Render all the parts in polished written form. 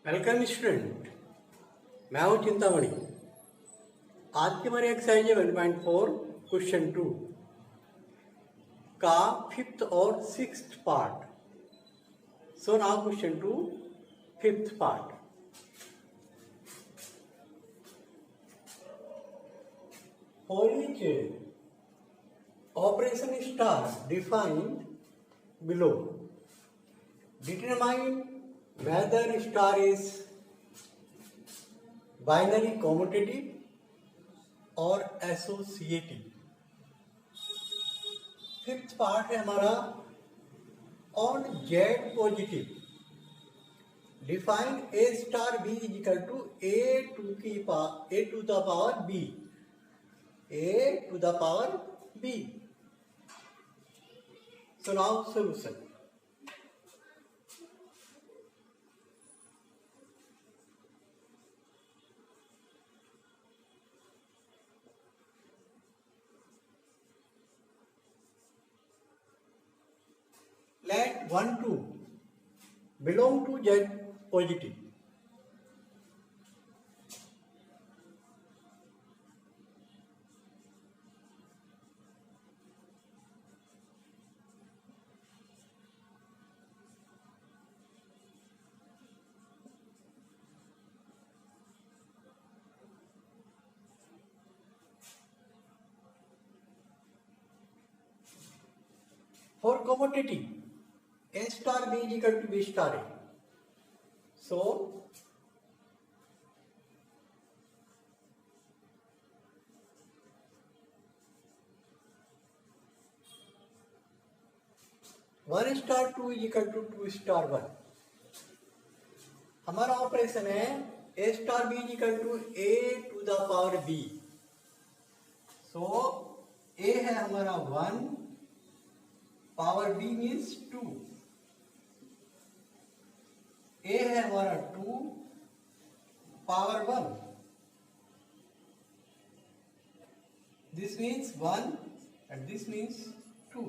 Welcome student. मैं हूं चिंतामणि। आज की हमारी एक्सरसाइज है 1.4 क्वेश्चन 2 का फिफ्थ और sixth part. So now question 2 fifth part. For each operation star defined below, determine whether star is binary commutative और एसोसिएटिव। फिफ्थ पार्ट है हमारा on Z positive. Define A star B is equal to A to the power B, A to the power B. So now solution. Let 1 2 belong to Z positive. For commutative, A star B is equal to B star A. So, one star two is equal to two star one. हमारा operation है A star B is equal to A to the power B. So A है हमारा one, power B means two. A है हमारा two, power one. This means one and this means two.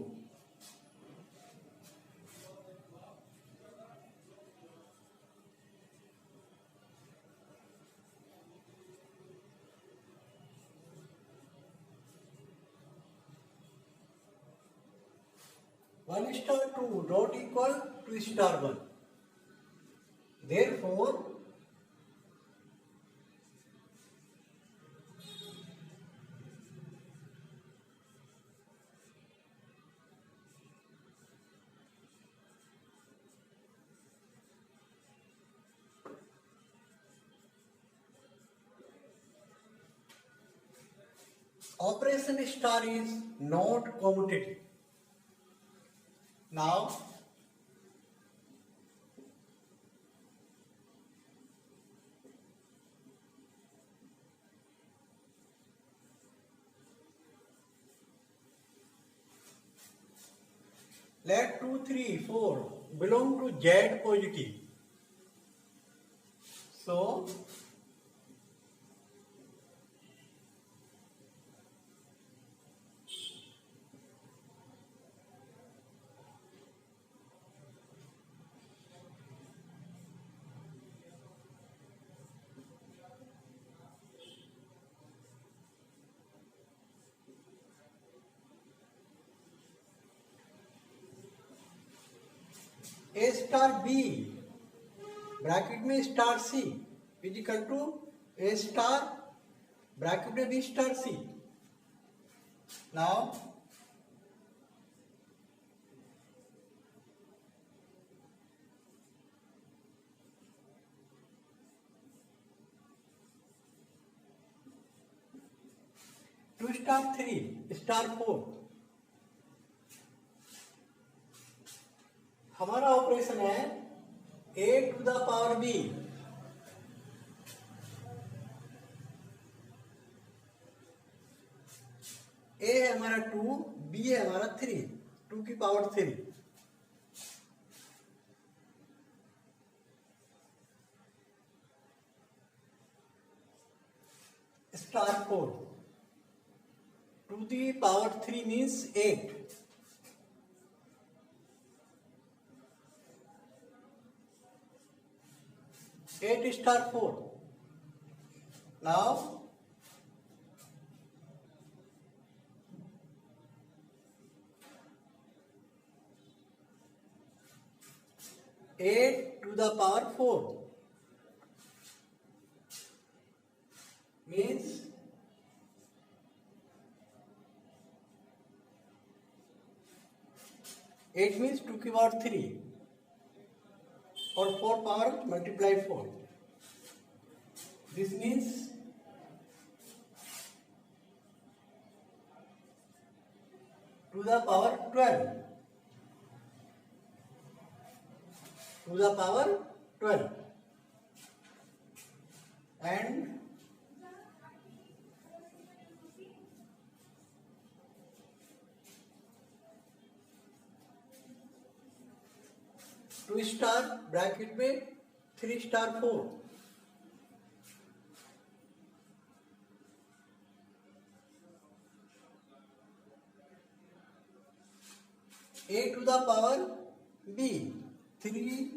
One star two not equal two star one. Therefore, operation star is not commutative. Now, let 2 3 4 belong to Z positive. So, A star B bracket में star C is equal to A star bracket में B star C. Now two star three star four. हमारा operation है A to the power B. A है हमारा two, B है हमारा three, two की power three. Star four, two the power three means 8। 8 star 4. Now 8 to the power 4 means 8 means 2 की power 3 और 4 power multiply 4. This means 2 the power 12. To the power 12 and 2 star bracket में 3 star 4. A to the power B 3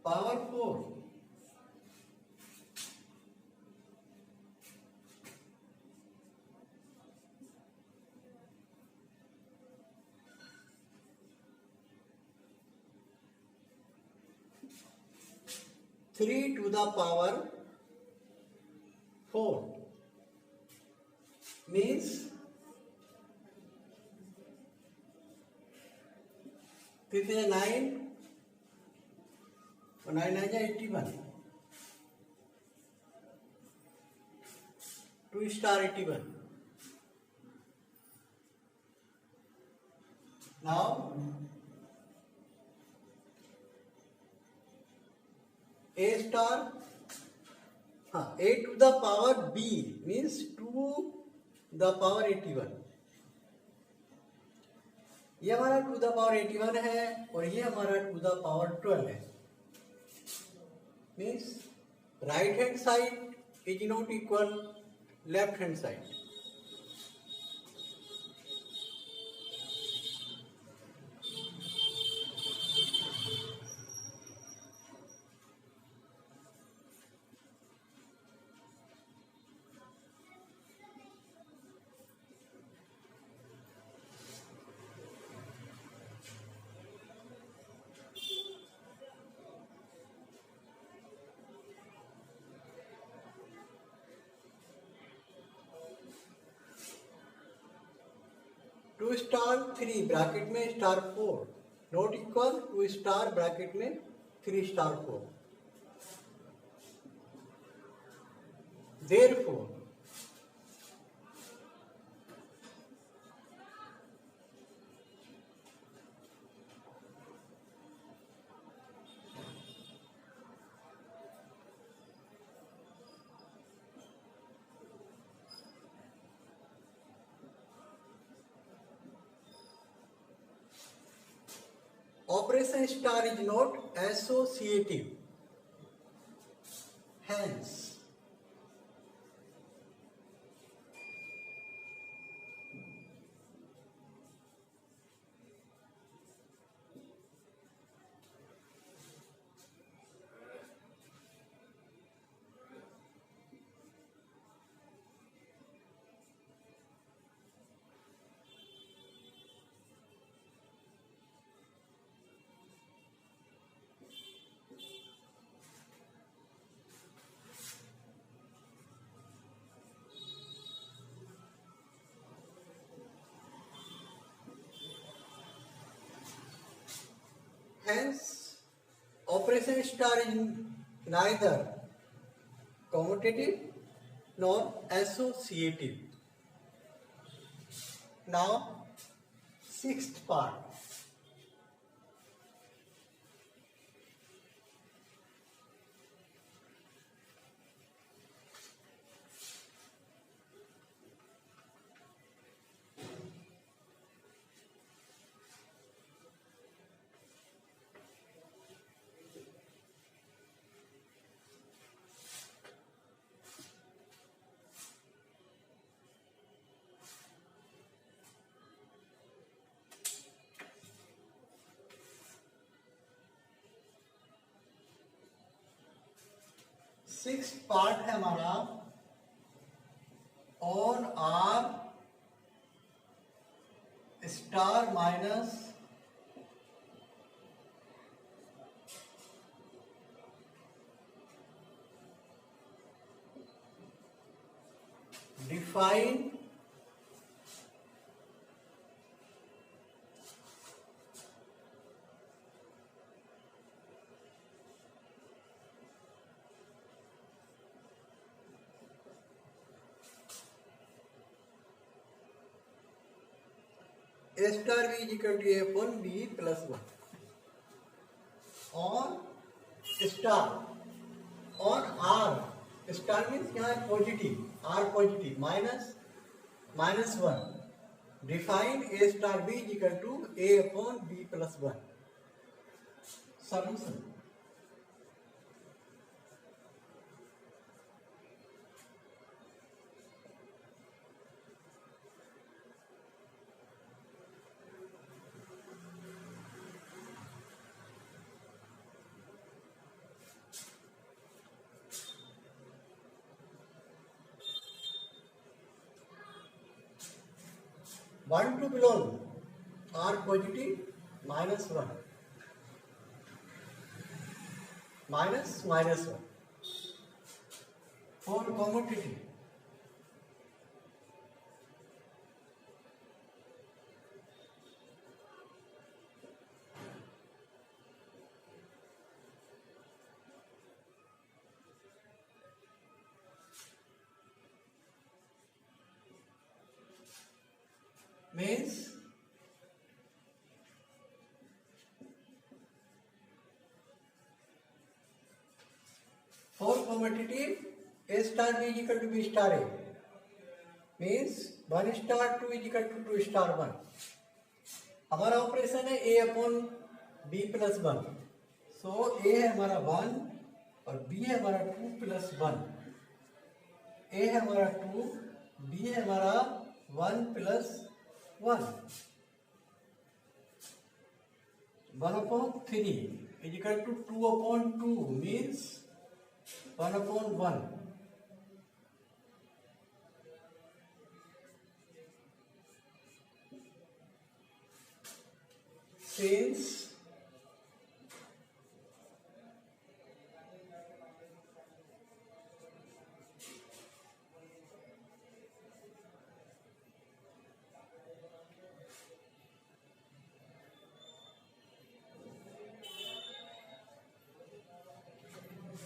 power 4. Three to the power 4 means 3 is 9, 9 is 81. 2 star 81. Now A star, A to the power B means 2 the power 81. ये हमारा 2 the power 81 है और ये हमारा 2 the power 12 है. Means right hand side is not equal left hand side. Two star 3 bracket में star 4 not equal 2 star bracket में 3 star 4. Therefore operation star is not associative. Hence operation star is neither commutative nor associative. Now sixth part. Six part है हमारा on R star minus define A star B is equal to A upon B plus 1 on star on R star means यहाँ positive R positive minus 1 define A star B is equal to A upon B plus 1 solution 1 to belong R positive minus 1 minus 1 for commutative means for commutative A star B is equal to B star A means 1 star 2 is equal to 2 star 1 हमारा operation है A upon B plus 1 so A है हमारा 1 और B है हमारा 2 plus 1 A है हमारा 2 B है हमारा 1 plus 1 upon 3 is equal to 2 upon 2 means 1 upon 1 since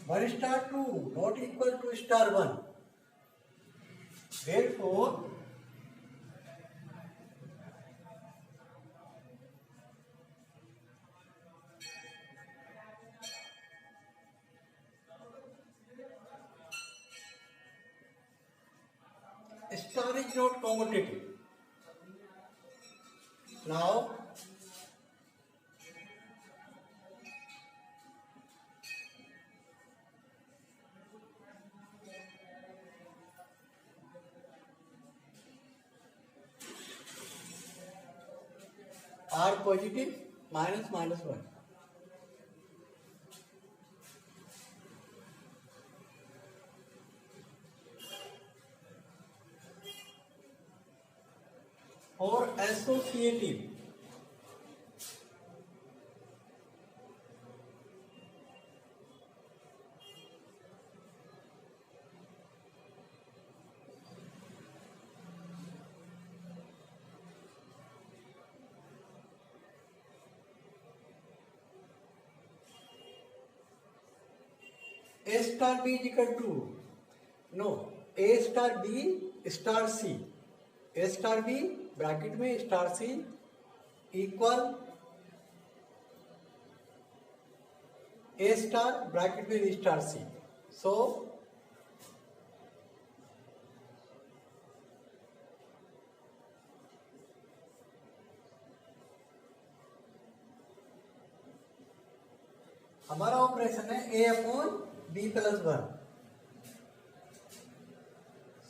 one star 2 not equal to star 1 therefore star is not commutative now R positive minus 1 or associative A star B is equal to no A star B star C A star B bracket में star C equal A star bracket में star C so हमारा operation है A upon B plus 1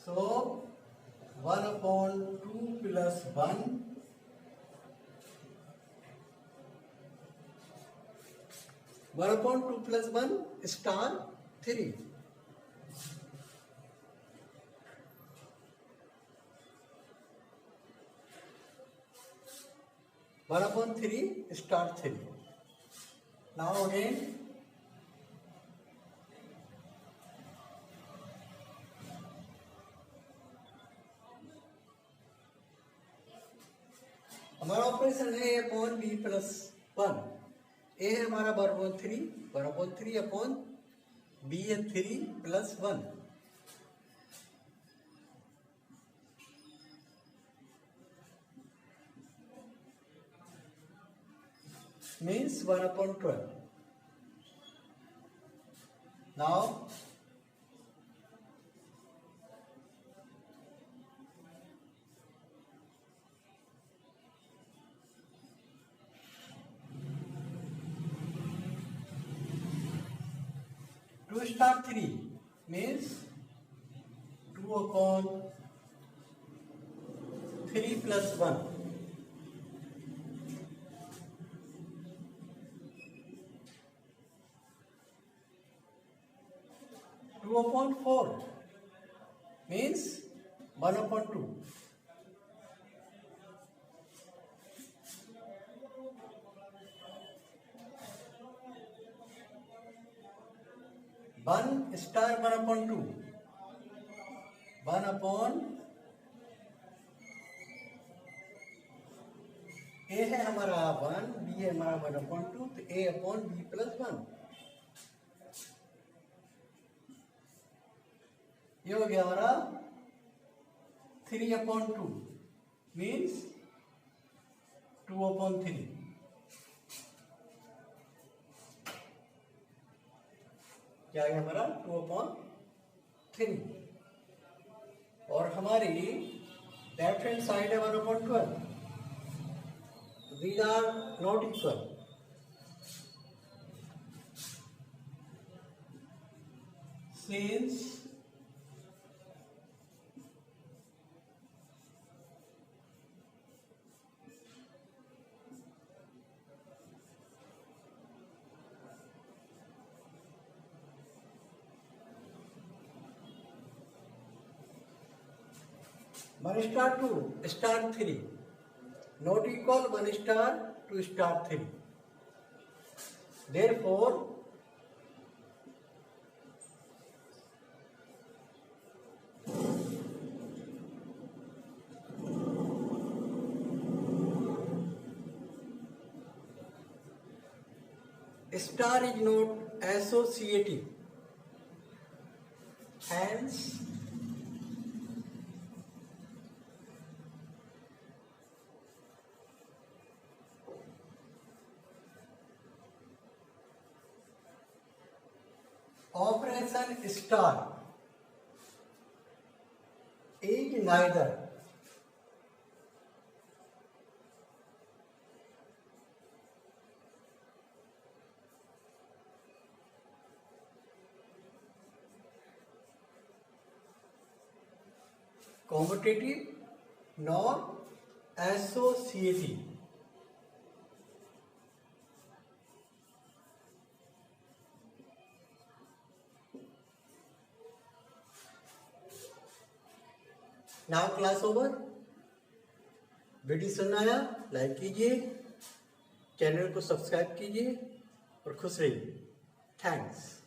so 1 upon 2 plus 1 1 upon 2 plus 1 star 3 1/3 start 3. Now again हमारा operation है A/B+1. ए है हमारा 1/3 upon B है 3+1. means 1/12. Now 2/3 means 2/3+1. 2/4 means 1/2. 1/1/2. 1 ए है हमारा 1, बी है हमारा 1/2, तो A/B+1. ये हो गया हमारा 3/2 मीन्स 2/3. क्या है हमारा 2/3. और हमारी लेफ्ट हैंड साइड है 1/12. These are not equal. Since (1/2)*3 not equal 1/2*3. Therefore star is not associative. Hence operation star is neither commutative nor associative. Now class over. Video सुनना आया लाइक कीजिए, चैनल को सब्सक्राइब कीजिए और खुश रहिए. थैंक्स.